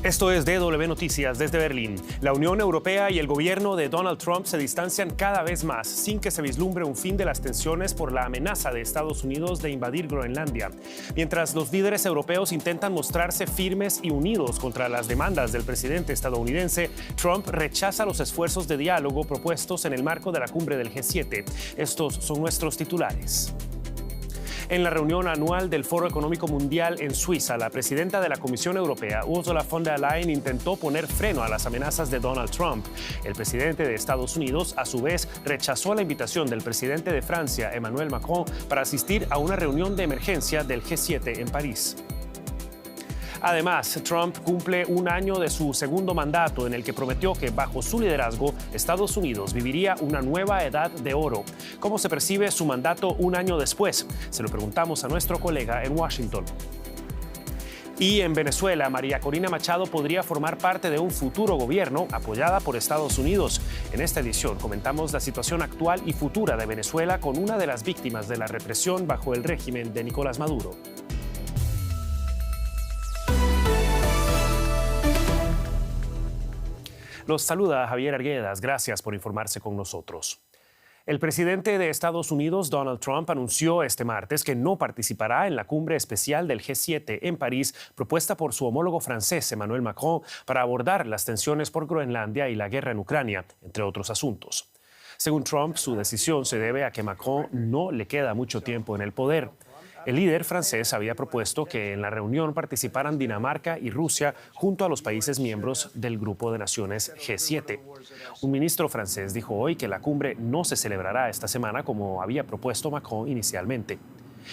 Esto es DW Noticias desde Berlín. La Unión Europea y el gobierno de Donald Trump se distancian cada vez más sin que se vislumbre un fin de las tensiones por la amenaza de Estados Unidos de invadir Groenlandia. Mientras los líderes europeos intentan mostrarse firmes y unidos contra las demandas del presidente estadounidense, Trump rechaza los esfuerzos de diálogo propuestos en el marco de la cumbre del G7. Estos son nuestros titulares. En la reunión anual del Foro Económico Mundial en Suiza, la presidenta de la Comisión Europea, Ursula von der Leyen, intentó poner freno a las amenazas de Donald Trump. El presidente de Estados Unidos, a su vez, rechazó la invitación del presidente de Francia, Emmanuel Macron, para asistir a una reunión de emergencia del G7 en París. Además, Trump cumple un año de su segundo mandato en el que prometió que bajo su liderazgo Estados Unidos viviría una nueva edad de oro. ¿Cómo se percibe su mandato un año después? Se lo preguntamos a nuestro colega en Washington. Y en Venezuela, María Corina Machado podría formar parte de un futuro gobierno apoyada por Estados Unidos. En esta edición comentamos la situación actual y futura de Venezuela con una de las víctimas de la represión bajo el régimen de Nicolás Maduro. Los saluda Javier Arguedas. Gracias por informarse con nosotros. El presidente de Estados Unidos, Donald Trump, anunció este martes que no participará en la cumbre especial del G7 en París, propuesta por su homólogo francés, Emmanuel Macron, para abordar las tensiones por Groenlandia y la guerra en Ucrania, entre otros asuntos. Según Trump, su decisión se debe a que Macron no le queda mucho tiempo en el poder. El líder francés había propuesto que en la reunión participaran Dinamarca y Rusia junto a los países miembros del Grupo de Naciones G7. Un ministro francés dijo hoy que la cumbre no se celebrará esta semana como había propuesto Macron inicialmente.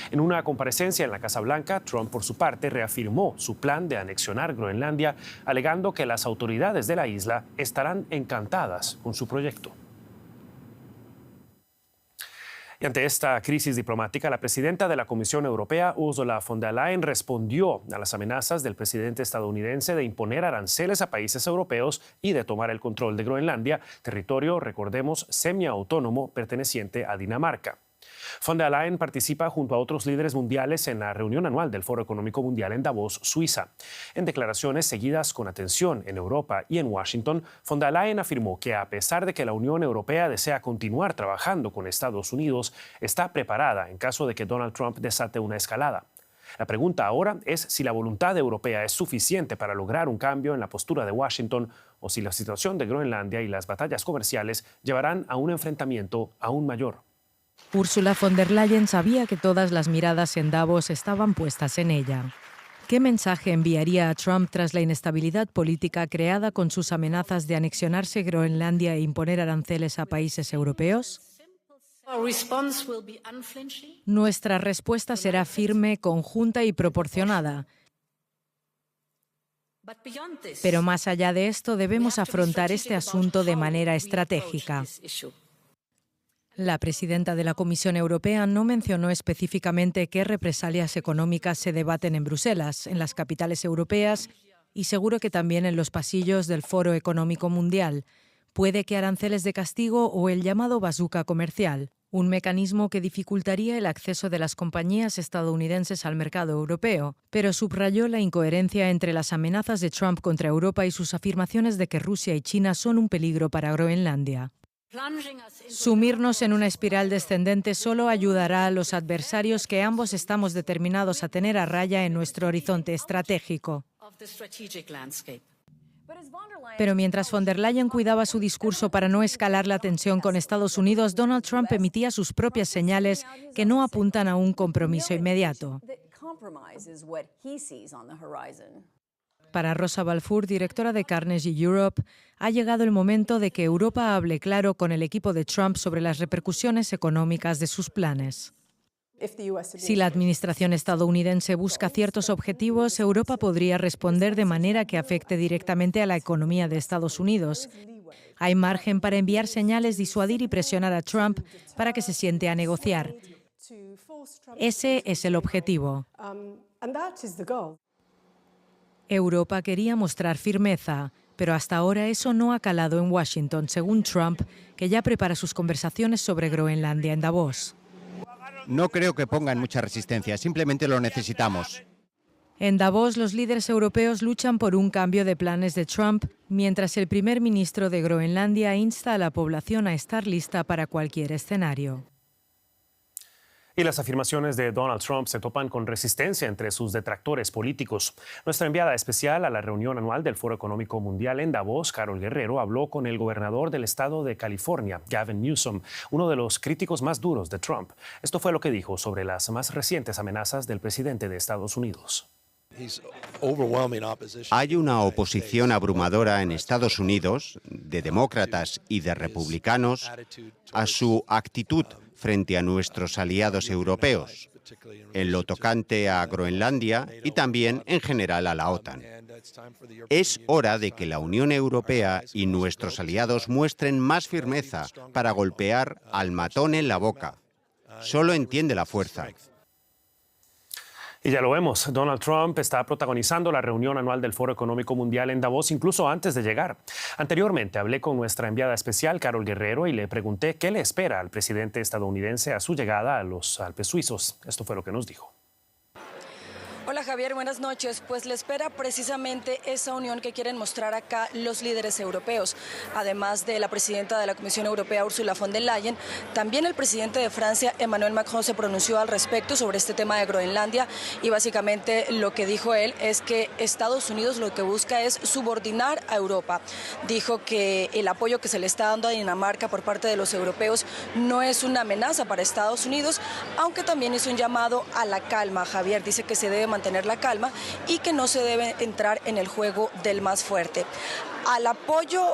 En una comparecencia en la Casa Blanca, Trump, por su parte, reafirmó su plan de anexionar Groenlandia, alegando que las autoridades de la isla estarán encantadas con su proyecto. Y ante esta crisis diplomática, la presidenta de la Comisión Europea, Ursula von der Leyen, respondió a las amenazas del presidente estadounidense de imponer aranceles a países europeos y de tomar el control de Groenlandia, territorio, recordemos, semiautónomo perteneciente a Dinamarca. Von der Leyen participa junto a otros líderes mundiales en la reunión anual del Foro Económico Mundial en Davos, Suiza. En declaraciones seguidas con atención en Europa y en Washington, von der Leyen afirmó que a pesar de que la Unión Europea desea continuar trabajando con Estados Unidos, está preparada en caso de que Donald Trump desate una escalada. La pregunta ahora es si la voluntad europea es suficiente para lograr un cambio en la postura de Washington o si la situación de Groenlandia y las batallas comerciales llevarán a un enfrentamiento aún mayor. Ursula von der Leyen sabía que todas las miradas en Davos estaban puestas en ella. ¿Qué mensaje enviaría a Trump tras la inestabilidad política creada con sus amenazas de anexionarse Groenlandia e imponer aranceles a países europeos? Nuestra respuesta será firme, conjunta y proporcionada. Pero más allá de esto, debemos afrontar este asunto de manera estratégica. La presidenta de la Comisión Europea no mencionó específicamente qué represalias económicas se debaten en Bruselas, en las capitales europeas y seguro que también en los pasillos del Foro Económico Mundial. Puede que aranceles de castigo o el llamado bazooka comercial, un mecanismo que dificultaría el acceso de las compañías estadounidenses al mercado europeo, pero subrayó la incoherencia entre las amenazas de Trump contra Europa y sus afirmaciones de que Rusia y China son un peligro para Groenlandia. Sumirnos en una espiral descendente solo ayudará a los adversarios que ambos estamos determinados a tener a raya en nuestro horizonte estratégico. Pero mientras von der Leyen cuidaba su discurso para no escalar la tensión con Estados Unidos, Donald Trump emitía sus propias señales que no apuntan a un compromiso inmediato. Para Rosa Balfour, directora de Carnegie Europe, ha llegado el momento de que Europa hable claro con el equipo de Trump sobre las repercusiones económicas de sus planes. Si la administración estadounidense busca ciertos objetivos, Europa podría responder de manera que afecte directamente a la economía de Estados Unidos. Hay margen para enviar señales, disuadir y presionar a Trump para que se siente a negociar. Ese es el objetivo. Europa quería mostrar firmeza, pero hasta ahora eso no ha calado en Washington, según Trump, que ya prepara sus conversaciones sobre Groenlandia en Davos. No creo que pongan mucha resistencia, simplemente lo necesitamos. En Davos, los líderes europeos luchan por un cambio de planes de Trump, mientras el primer ministro de Groenlandia insta a la población a estar lista para cualquier escenario. Y las afirmaciones de Donald Trump se topan con resistencia entre sus detractores políticos. Nuestra enviada especial a la reunión anual del Foro Económico Mundial en Davos, Carol Guerrero, habló con el gobernador del estado de California, Gavin Newsom, uno de los críticos más duros de Trump. Esto fue lo que dijo sobre las más recientes amenazas del presidente de Estados Unidos. Hay una oposición abrumadora en Estados Unidos, de demócratas y de republicanos, a su actitud frente a nuestros aliados europeos, en lo tocante a Groenlandia y también en general a la OTAN. Es hora de que la Unión Europea y nuestros aliados muestren más firmeza para golpear al matón en la boca. Solo entiende la fuerza. Y ya lo vemos, Donald Trump está protagonizando la reunión anual del Foro Económico Mundial en Davos incluso antes de llegar. Anteriormente hablé con nuestra enviada especial, Carol Guerrero, y le pregunté qué le espera al presidente estadounidense a su llegada a los Alpes suizos. Esto fue lo que nos dijo. Hola Javier, buenas noches. Pues le espera precisamente esa unión que quieren mostrar acá los líderes europeos. Además de la presidenta de la Comisión Europea, Ursula von der Leyen, también el presidente de Francia, Emmanuel Macron, se pronunció al respecto sobre este tema de Groenlandia y básicamente lo que dijo él es que Estados Unidos lo que busca es subordinar a Europa. Dijo que el apoyo que se le está dando a Dinamarca por parte de los europeos no es una amenaza para Estados Unidos, aunque también hizo un llamado a la calma. Javier dice que se debe mantener la calma y que no se debe entrar en el juego del más fuerte. Al apoyo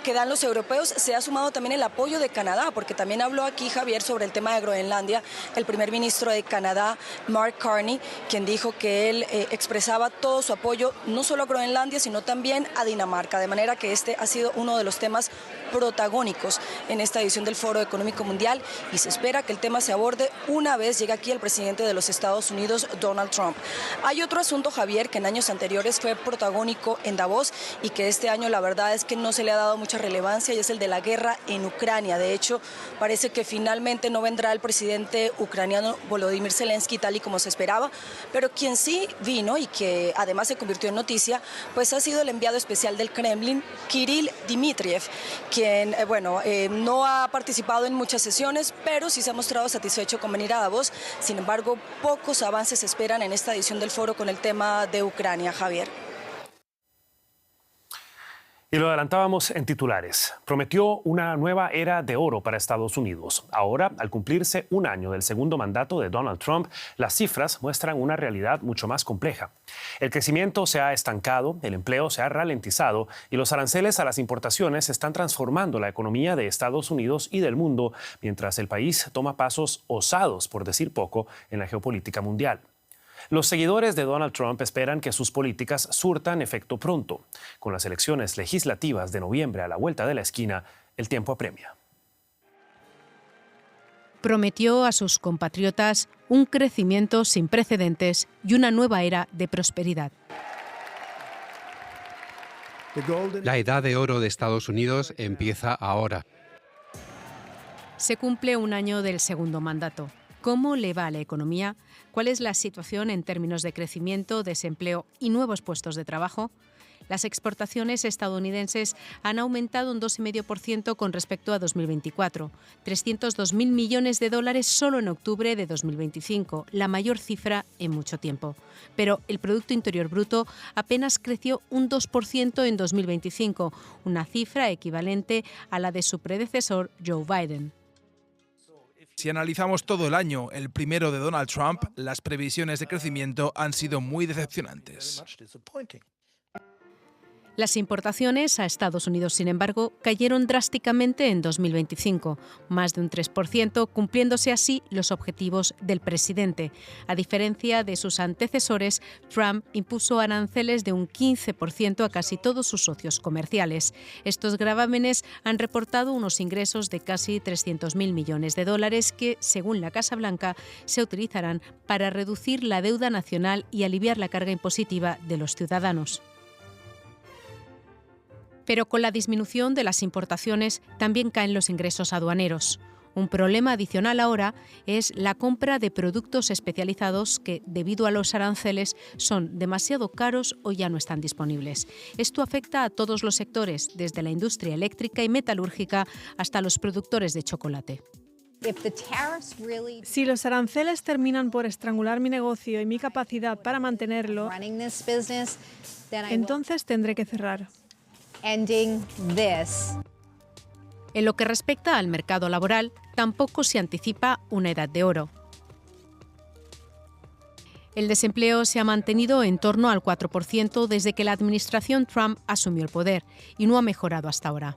que dan los europeos se ha sumado también el apoyo de Canadá, porque también habló aquí Javier sobre el tema de Groenlandia el primer ministro de Canadá, Mark Carney, quien dijo que él expresaba todo su apoyo no solo a Groenlandia, sino también a Dinamarca, de manera que este ha sido uno de los temas protagónicos en esta edición del Foro Económico Mundial y se espera que el tema se aborde una vez llegue aquí el presidente de los Estados Unidos, Donald Trump. Hay otro asunto, Javier, que en años anteriores fue protagónico en Davos y que este año la verdad es que no se le ha dado mucha relevancia y es el de la guerra en Ucrania. De hecho, parece que finalmente no vendrá el presidente ucraniano Volodymyr Zelensky tal y como se esperaba, pero quien sí vino y que además se convirtió en noticia, pues ha sido el enviado especial del Kremlin, Kirill Dmitriev, quien no ha participado en muchas sesiones, pero sí se ha mostrado satisfecho con venir a Davos. Sin embargo, pocos avances se esperan en esta edición del foro con el tema de Ucrania, Javier. Y lo adelantábamos en titulares. Prometió una nueva era de oro para Estados Unidos. Ahora, al cumplirse un año del segundo mandato de Donald Trump, las cifras muestran una realidad mucho más compleja. El crecimiento se ha estancado, el empleo se ha ralentizado y los aranceles a las importaciones están transformando la economía de Estados Unidos y del mundo, mientras el país toma pasos osados, por decir poco, en la geopolítica mundial. Los seguidores de Donald Trump esperan que sus políticas surtan efecto pronto. Con las elecciones legislativas de noviembre a la vuelta de la esquina, el tiempo apremia. Prometió a sus compatriotas un crecimiento sin precedentes y una nueva era de prosperidad. La edad de oro de Estados Unidos empieza ahora. Se cumple un año del segundo mandato. ¿Cómo le va a la economía? ¿Cuál es la situación en términos de crecimiento, desempleo y nuevos puestos de trabajo? Las exportaciones estadounidenses han aumentado un 2,5% con respecto a 2024, 302.000 millones de dólares solo en octubre de 2025, la mayor cifra en mucho tiempo. Pero el Producto Interior Bruto apenas creció un 2% en 2025, una cifra equivalente a la de su predecesor Joe Biden. Si analizamos todo el año, el primero de Donald Trump, las previsiones de crecimiento han sido muy decepcionantes. Las importaciones a Estados Unidos, sin embargo, cayeron drásticamente en 2025, más de un 3%, cumpliéndose así los objetivos del presidente. A diferencia de sus antecesores, Trump impuso aranceles de un 15% a casi todos sus socios comerciales. Estos gravámenes han reportado unos ingresos de casi 300.000 millones de dólares que, según la Casa Blanca, se utilizarán para reducir la deuda nacional y aliviar la carga impositiva de los ciudadanos. Pero con la disminución de las importaciones también caen los ingresos aduaneros. Un problema adicional ahora es la compra de productos especializados que, debido a los aranceles, son demasiado caros o ya no están disponibles. Esto afecta a todos los sectores, desde la industria eléctrica y metalúrgica hasta los productores de chocolate. Si los aranceles terminan por estrangular mi negocio y mi capacidad para mantenerlo, entonces tendré que cerrar. En lo que respecta al mercado laboral, tampoco se anticipa una edad de oro. El desempleo se ha mantenido en torno al 4% desde que la administración Trump asumió el poder y no ha mejorado hasta ahora.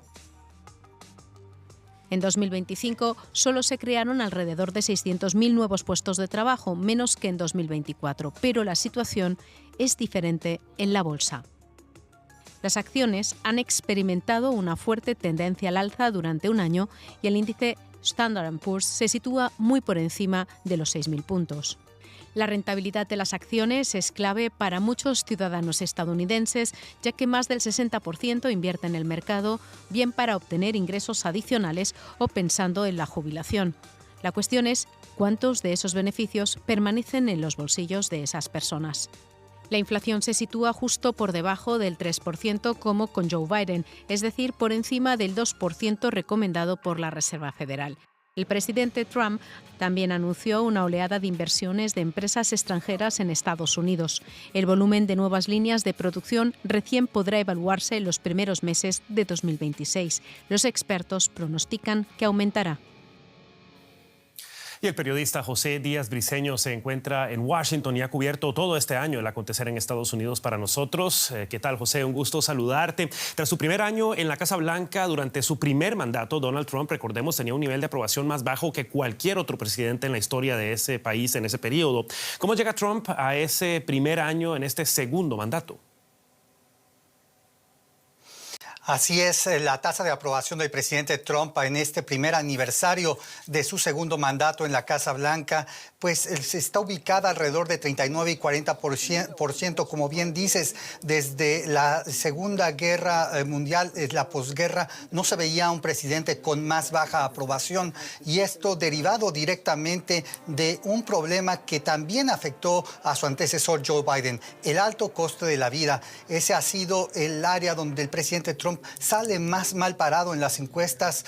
En 2025 solo se crearon alrededor de 600.000 nuevos puestos de trabajo, menos que en 2024, pero la situación es diferente en la bolsa. Las acciones han experimentado una fuerte tendencia al alza durante un año y el índice Standard & Poor's se sitúa muy por encima de los 6.000 puntos. La rentabilidad de las acciones es clave para muchos ciudadanos estadounidenses, ya que más del 60% invierte en el mercado, bien para obtener ingresos adicionales o pensando en la jubilación. La cuestión es cuántos de esos beneficios permanecen en los bolsillos de esas personas. La inflación se sitúa justo por debajo del 3% como con Joe Biden, es decir, por encima del 2% recomendado por la Reserva Federal. El presidente Trump también anunció una oleada de inversiones de empresas extranjeras en Estados Unidos. El volumen de nuevas líneas de producción recién podrá evaluarse en los primeros meses de 2026. Los expertos pronostican que aumentará. Y el periodista José Díaz Briceño se encuentra en Washington y ha cubierto todo este año el acontecer en Estados Unidos para nosotros. ¿Qué tal, José? Un gusto saludarte. Tras su primer año en la Casa Blanca, durante su primer mandato, Donald Trump, recordemos, tenía un nivel de aprobación más bajo que cualquier otro presidente en la historia de ese país en ese periodo. ¿Cómo llega Trump a ese primer año en este segundo mandato? Así es, la tasa de aprobación del presidente Trump en este primer aniversario de su segundo mandato en la Casa Blanca, pues está ubicada alrededor de 39 y 40%, como bien dices. Desde la Segunda Guerra Mundial, la posguerra, no se veía un presidente con más baja aprobación, y esto derivado directamente de un problema que también afectó a su antecesor Joe Biden, el alto costo de la vida. Ese ha sido el área donde el presidente Trump sale más mal parado en las encuestas,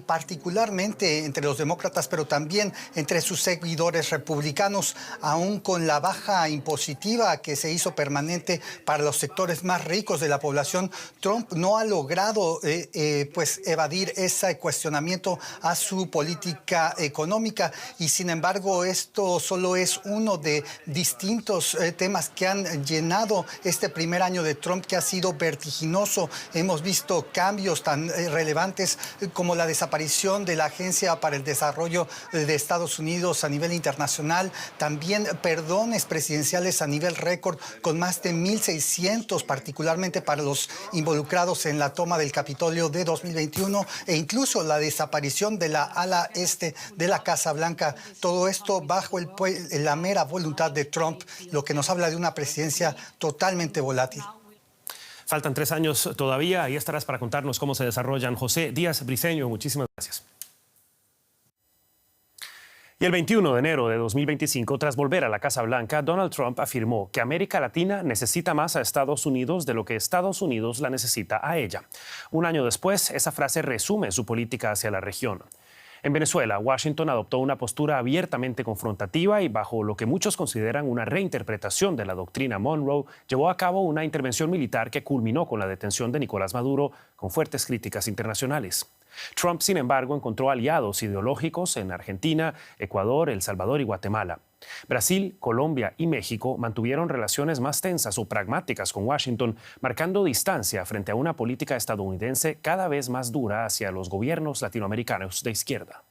particularmente entre los demócratas, pero también entre sus seguidores republicanos. Aún con la baja impositiva que se hizo permanente para los sectores más ricos de la población, Trump no ha logrado pues evadir ese cuestionamiento a su política económica, y sin embargo esto solo es uno de distintos temas que han llenado este primer año de Trump, que ha sido vertiginoso. Hemos visto cambios tan relevantes como la desaparición de la Agencia para el Desarrollo de Estados Unidos a nivel internacional, también perdones presidenciales a nivel récord con más de 1.600, particularmente para los involucrados en la toma del Capitolio de 2021, e incluso la desaparición de la ala este de la Casa Blanca. Todo esto bajo la mera voluntad de Trump, lo que nos habla de una presidencia totalmente volátil. Faltan 3 años todavía. Ahí estarás para contarnos cómo se desarrollan. José Díaz Briceño, muchísimas gracias. Y el 21 de enero de 2025, tras volver a la Casa Blanca, Donald Trump afirmó que América Latina necesita más a Estados Unidos de lo que Estados Unidos la necesita a ella. Un año después, esa frase resume su política hacia la región. En Venezuela, Washington adoptó una postura abiertamente confrontativa y, bajo lo que muchos consideran una reinterpretación de la doctrina Monroe, llevó a cabo una intervención militar que culminó con la detención de Nicolás Maduro, con fuertes críticas internacionales. Trump, sin embargo, encontró aliados ideológicos en Argentina, Ecuador, El Salvador y Guatemala. Brasil, Colombia y México mantuvieron relaciones más tensas o pragmáticas con Washington, marcando distancia frente a una política estadounidense cada vez más dura hacia los gobiernos latinoamericanos de izquierda.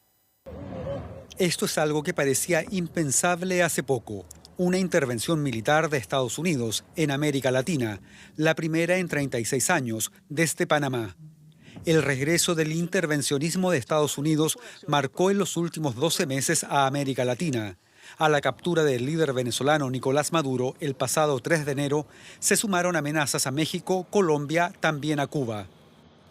Esto es algo que parecía impensable hace poco. Una intervención militar de Estados Unidos en América Latina, la primera en 36 años, desde Panamá. El regreso del intervencionismo de Estados Unidos marcó en los últimos 12 meses a América Latina. A la captura del líder venezolano Nicolás Maduro el pasado 3 de enero se sumaron amenazas a México, Colombia, también a Cuba.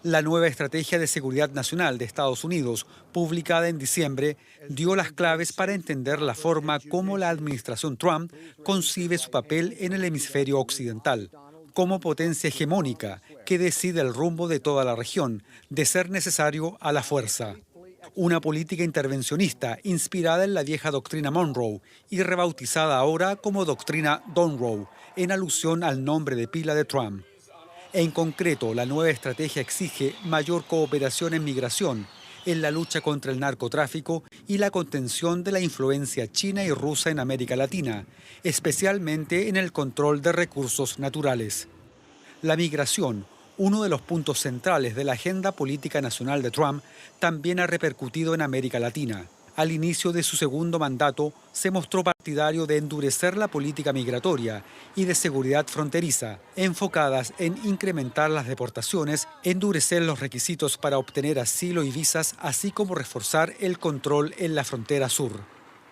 La nueva Estrategia de Seguridad Nacional de Estados Unidos, publicada en diciembre, dio las claves para entender la forma como la administración Trump concibe su papel en el hemisferio occidental, como potencia hegemónica que decide el rumbo de toda la región, de ser necesario a la fuerza. Una política intervencionista inspirada en la vieja doctrina Monroe y rebautizada ahora como doctrina Donroe, en alusión al nombre de pila de Trump. En concreto, la nueva estrategia exige mayor cooperación en migración, en la lucha contra el narcotráfico y la contención de la influencia china y rusa en América Latina, especialmente en el control de recursos naturales. La migración, uno de los puntos centrales de la agenda política nacional de Trump, también ha repercutido en América Latina. Al inicio de su segundo mandato, se mostró partidario de endurecer la política migratoria y de seguridad fronteriza, enfocadas en incrementar las deportaciones, endurecer los requisitos para obtener asilo y visas, así como reforzar el control en la frontera sur.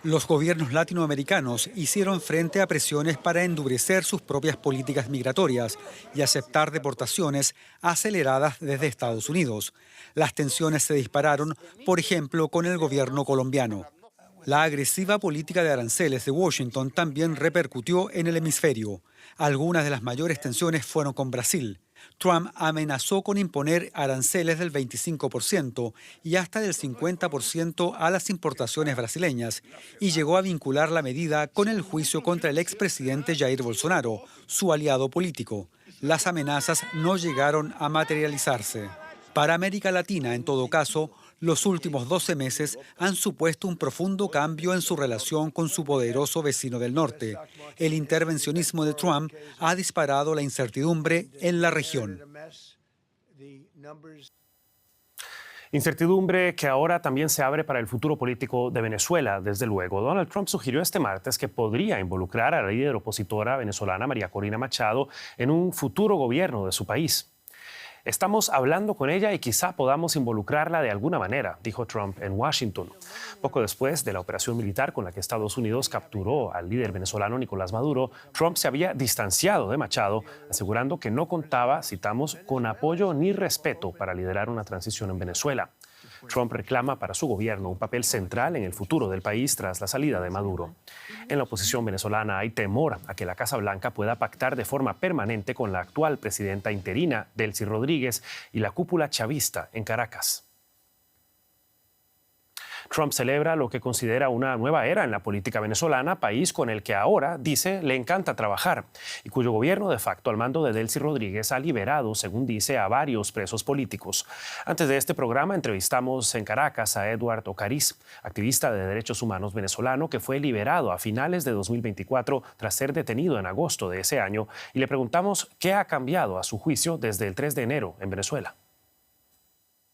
Los gobiernos latinoamericanos hicieron frente a presiones para endurecer sus propias políticas migratorias y aceptar deportaciones aceleradas desde Estados Unidos. Las tensiones se dispararon, por ejemplo, con el gobierno colombiano. La agresiva política de aranceles de Washington también repercutió en el hemisferio. Algunas de las mayores tensiones fueron con Brasil. Trump amenazó con imponer aranceles del 25% y hasta del 50% a las importaciones brasileñas y llegó a vincular la medida con el juicio contra el expresidente Jair Bolsonaro, su aliado político. Las amenazas no llegaron a materializarse. Para América Latina, en todo caso, los últimos 12 meses han supuesto un profundo cambio en su relación con su poderoso vecino del norte. El intervencionismo de Trump ha disparado la incertidumbre en la región. Incertidumbre que ahora también se abre para el futuro político de Venezuela. Desde luego, Donald Trump sugirió este martes que podría involucrar a la líder opositora venezolana María Corina Machado en un futuro gobierno de su país. Estamos hablando con ella y quizá podamos involucrarla de alguna manera, dijo Trump en Washington. Poco después de la operación militar con la que Estados Unidos capturó al líder venezolano Nicolás Maduro, Trump se había distanciado de Machado, asegurando que no contaba, citamos, con apoyo ni respeto para liderar una transición en Venezuela. Trump reclama para su gobierno un papel central en el futuro del país tras la salida de Maduro. En la oposición venezolana hay temor a que la Casa Blanca pueda pactar de forma permanente con la actual presidenta interina, Delcy Rodríguez, y la cúpula chavista en Caracas. Trump celebra lo que considera una nueva era en la política venezolana, país con el que ahora, dice, le encanta trabajar y cuyo gobierno de facto al mando de Delcy Rodríguez ha liberado, según dice, a varios presos políticos. Antes de este programa entrevistamos en Caracas a Edward Ocariz, activista de derechos humanos venezolano que fue liberado a finales de 2024 tras ser detenido en agosto de ese año y le preguntamos qué ha cambiado a su juicio desde el 3 de enero en Venezuela.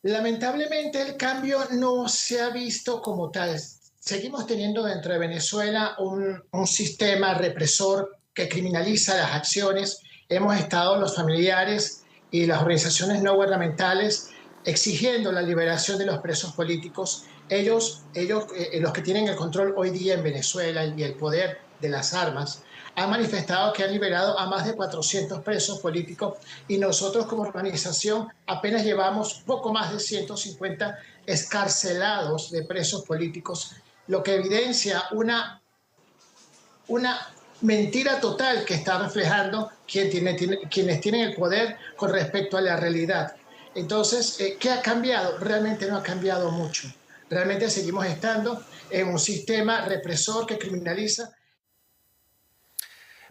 Lamentablemente el cambio no se ha visto como tal. Seguimos teniendo dentro de Venezuela un sistema represor que criminaliza las acciones. Hemos estado los familiares y las organizaciones no gubernamentales exigiendo la liberación de los presos políticos. Ellos los que tienen el control hoy día en Venezuela y el poder de las armas, han manifestado que han liberado a más de 400 presos políticos y nosotros como organización apenas llevamos poco más de 150 excarcelados de presos políticos, lo que evidencia una mentira total que está reflejando quienes tienen el poder con respecto a la realidad. Entonces, ¿qué ha cambiado? Realmente no ha cambiado mucho. Realmente seguimos estando en un sistema represor que criminaliza.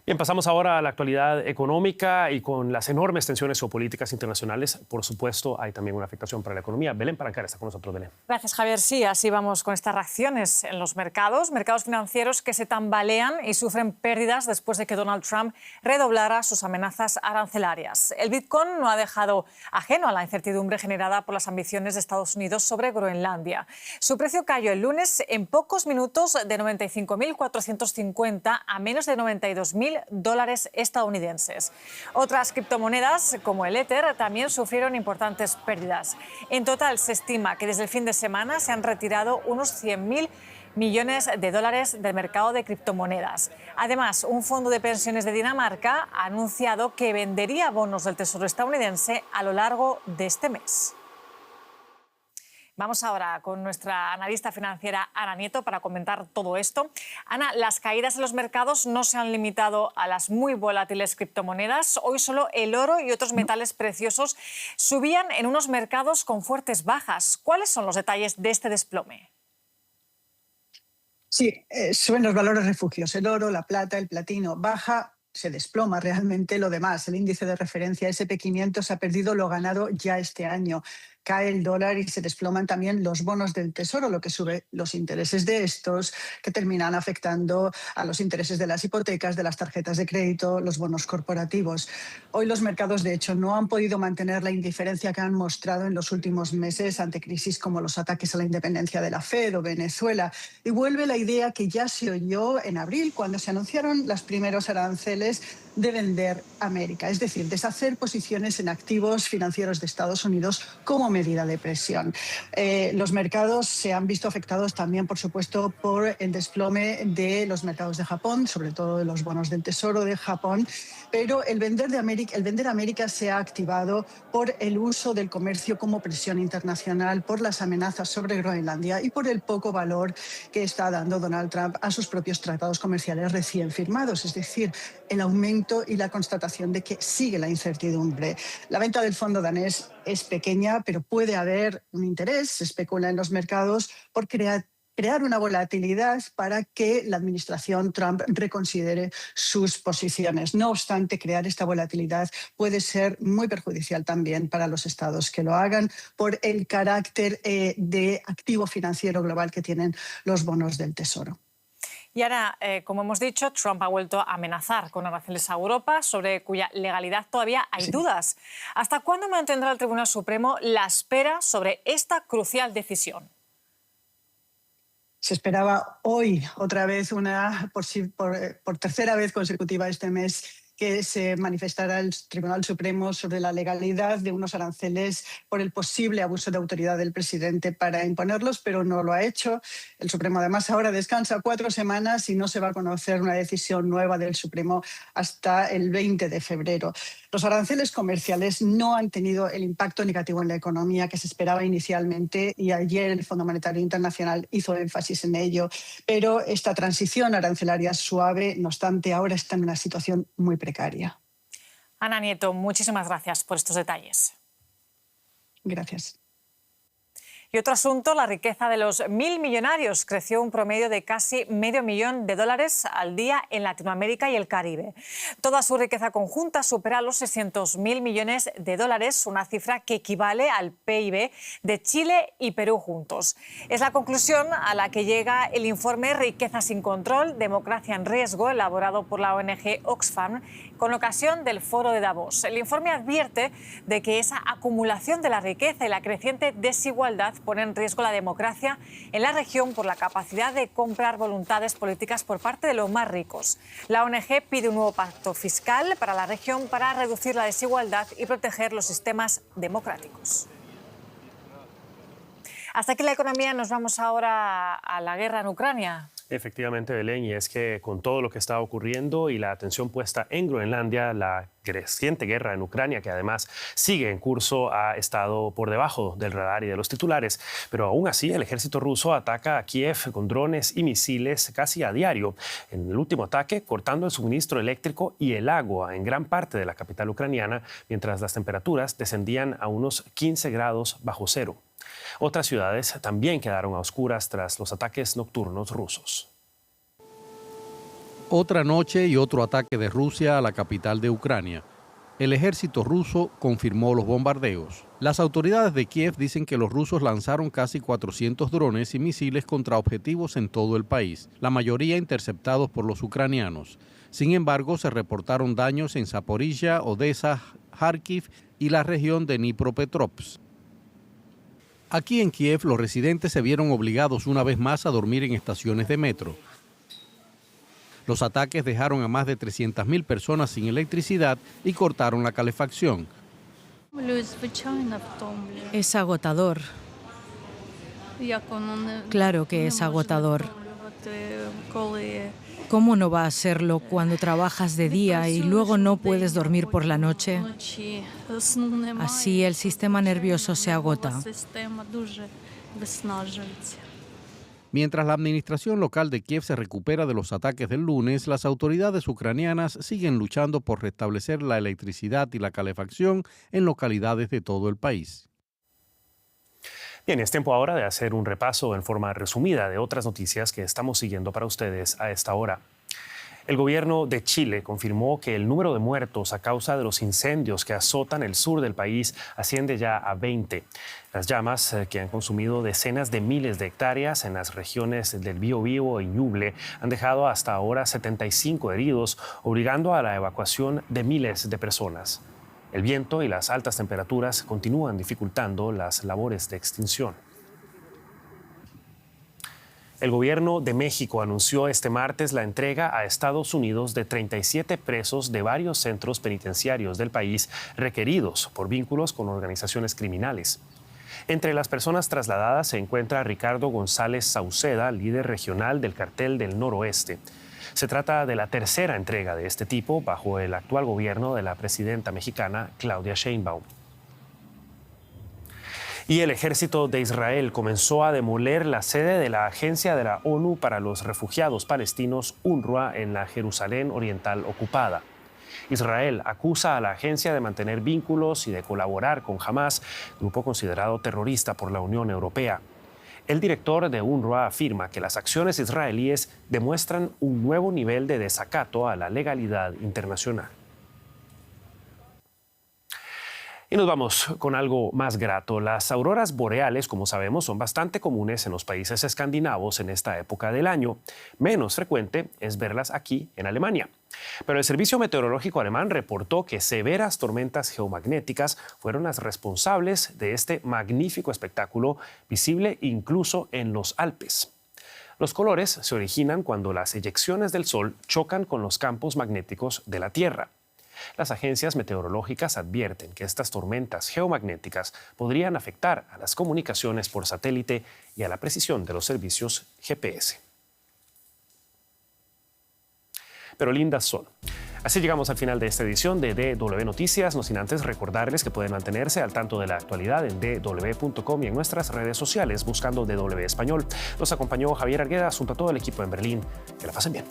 Bien, pasamos ahora a la actualidad económica y con las enormes tensiones geopolíticas internacionales, por supuesto, hay también una afectación para la economía. Belén Palancar está con nosotros, Belén. Gracias, Javier. Sí, así vamos con estas reacciones en los mercados financieros que se tambalean y sufren pérdidas después de que Donald Trump redoblara sus amenazas arancelarias. El Bitcoin no ha dejado ajeno a la incertidumbre generada por las ambiciones de Estados Unidos sobre Groenlandia. Su precio cayó el lunes en pocos minutos de 95.450 a menos de 92.000 dólares estadounidenses. Otras criptomonedas, como el Ether, también sufrieron importantes pérdidas. En total, se estima que desde el fin de semana se han retirado unos 100.000 millones de dólares del mercado de criptomonedas. Además, un fondo de pensiones de Dinamarca ha anunciado que vendería bonos del Tesoro estadounidense a lo largo de este mes. Vamos ahora con nuestra analista financiera Ana Nieto para comentar todo esto. Ana, las caídas en los mercados no se han limitado a las muy volátiles criptomonedas. Hoy solo el oro y otros metales preciosos subían en unos mercados con fuertes bajas. ¿Cuáles son los detalles de este desplome? Sí, suben los valores refugios. El oro, la plata, el platino baja. Se desploma realmente lo demás. El índice de referencia SP500 ha perdido lo ganado ya este año. Cae el dólar y se desploman también los bonos del Tesoro, lo que sube los intereses de estos, que terminan afectando a los intereses de las hipotecas, de las tarjetas de crédito, los bonos corporativos. Hoy los mercados, de hecho, no han podido mantener la indiferencia que han mostrado en los últimos meses ante crisis como los ataques a la independencia de la Fed o Venezuela. Y vuelve la idea que ya se oyó en abril, cuando se anunciaron los primeros aranceles de vender América, es decir, deshacer posiciones en activos financieros de Estados Unidos como medida de presión. Los mercados se han visto afectados también, por supuesto, por el desplome de los mercados de Japón, sobre todo de los bonos del Tesoro de Japón, pero el vender América se ha activado por el uso del comercio como presión internacional, por las amenazas sobre Groenlandia y por el poco valor que está dando Donald Trump a sus propios tratados comerciales recién firmados, es decir, el aumento y la constatación de que sigue la incertidumbre. La venta del fondo danés es pequeña, pero puede haber un interés, se especula en los mercados, por crear una volatilidad para que la administración Trump reconsidere sus posiciones. No obstante, crear esta volatilidad puede ser muy perjudicial también para los estados que lo hagan por el carácter de activo financiero global que tienen los bonos del Tesoro. Y ahora, como hemos dicho, Trump ha vuelto a amenazar con aranceles a Europa, sobre cuya legalidad todavía hay dudas. ¿Hasta cuándo mantendrá el Tribunal Supremo la espera sobre esta crucial decisión? Se esperaba hoy otra vez, por tercera vez consecutiva este mes, que se manifestara el Tribunal Supremo sobre la legalidad de unos aranceles por el posible abuso de autoridad del presidente para imponerlos, pero no lo ha hecho. El Supremo además ahora descansa 4 semanas y no se va a conocer una decisión nueva del Supremo hasta el 20 de febrero. Los aranceles comerciales no han tenido el impacto negativo en la economía que se esperaba inicialmente y ayer el Fondo Monetario Internacional hizo énfasis en ello, pero esta transición arancelaria suave, no obstante, ahora está en una situación muy precaria. Ana Nieto, muchísimas gracias por estos detalles. Gracias. Y otro asunto, la riqueza de los 1.000 millonarios creció un promedio de casi $500.000 al día en Latinoamérica y el Caribe. Toda su riqueza conjunta supera los $600.000 millones, una cifra que equivale al PIB de Chile y Perú juntos. Es la conclusión a la que llega el informe Riqueza sin control, democracia en riesgo, elaborado por la ONG Oxfam con ocasión del Foro de Davos. El informe advierte de que esa acumulación de la riqueza y la creciente desigualdad pone en riesgo la democracia en la región por la capacidad de comprar voluntades políticas por parte de los más ricos. La ONG pide un nuevo pacto fiscal para la región para reducir la desigualdad y proteger los sistemas democráticos. Hasta aquí la economía, nos vamos ahora a la guerra en Ucrania. Efectivamente, Belén, y es que con todo lo que está ocurriendo y la atención puesta en Groenlandia, la creciente guerra en Ucrania, que además sigue en curso, ha estado por debajo del radar y de los titulares. Pero aún así, el ejército ruso ataca a Kiev con drones y misiles casi a diario. En el último ataque, cortando el suministro eléctrico y el agua en gran parte de la capital ucraniana, mientras las temperaturas descendían a unos 15 grados bajo cero. Otras ciudades también quedaron a oscuras tras los ataques nocturnos rusos. Otra noche y otro ataque de Rusia a la capital de Ucrania. El ejército ruso confirmó los bombardeos. Las autoridades de Kiev dicen que los rusos lanzaron casi 400 drones y misiles contra objetivos en todo el país, la mayoría interceptados por los ucranianos. Sin embargo, se reportaron daños en Zaporizhia, Odessa, Kharkiv y la región de Dnipropetrovsk. Aquí en Kiev, los residentes se vieron obligados una vez más a dormir en estaciones de metro. Los ataques dejaron a más de 300.000 personas sin electricidad y cortaron la calefacción. Es agotador. Claro que es agotador. ¿Cómo no va a serlo cuando trabajas de día y luego no puedes dormir por la noche? Así el sistema nervioso se agota. Mientras la administración local de Kiev se recupera de los ataques del lunes, las autoridades ucranianas siguen luchando por restablecer la electricidad y la calefacción en localidades de todo el país. Bien, es tiempo ahora de hacer un repaso en forma resumida de otras noticias que estamos siguiendo para ustedes a esta hora. El gobierno de Chile confirmó que el número de muertos a causa de los incendios que azotan el sur del país asciende ya a 20. Las llamas que han consumido decenas de miles de hectáreas en las regiones del Biobío y Ñuble han dejado hasta ahora 75 heridos, obligando a la evacuación de miles de personas. El viento y las altas temperaturas continúan dificultando las labores de extinción. El gobierno de México anunció este martes la entrega a Estados Unidos de 37 presos de varios centros penitenciarios del país requeridos por vínculos con organizaciones criminales. Entre las personas trasladadas se encuentra Ricardo González Sauceda, líder regional del Cartel del Noroeste. Se trata de la tercera entrega de este tipo bajo el actual gobierno de la presidenta mexicana Claudia Sheinbaum. Y el ejército de Israel comenzó a demoler la sede de la Agencia de la ONU para los Refugiados Palestinos, UNRWA, en la Jerusalén Oriental ocupada. Israel acusa a la agencia de mantener vínculos y de colaborar con Hamás, grupo considerado terrorista por la Unión Europea. El director de UNRWA afirma que las acciones israelíes demuestran un nuevo nivel de desacato a la legalidad internacional. Y nos vamos con algo más grato. Las auroras boreales, como sabemos, son bastante comunes en los países escandinavos en esta época del año. Menos frecuente es verlas aquí en Alemania. Pero el Servicio Meteorológico alemán reportó que severas tormentas geomagnéticas fueron las responsables de este magnífico espectáculo, visible incluso en los Alpes. Los colores se originan cuando las eyecciones del Sol chocan con los campos magnéticos de la Tierra. Las agencias meteorológicas advierten que estas tormentas geomagnéticas podrían afectar a las comunicaciones por satélite y a la precisión de los servicios GPS. Pero lindas son. Así llegamos al final de esta edición de DW Noticias, no sin antes recordarles que pueden mantenerse al tanto de la actualidad en dw.com y en nuestras redes sociales buscando DW Español. Los acompañó Javier Arguedas junto a todo el equipo en Berlín. Que la pasen bien.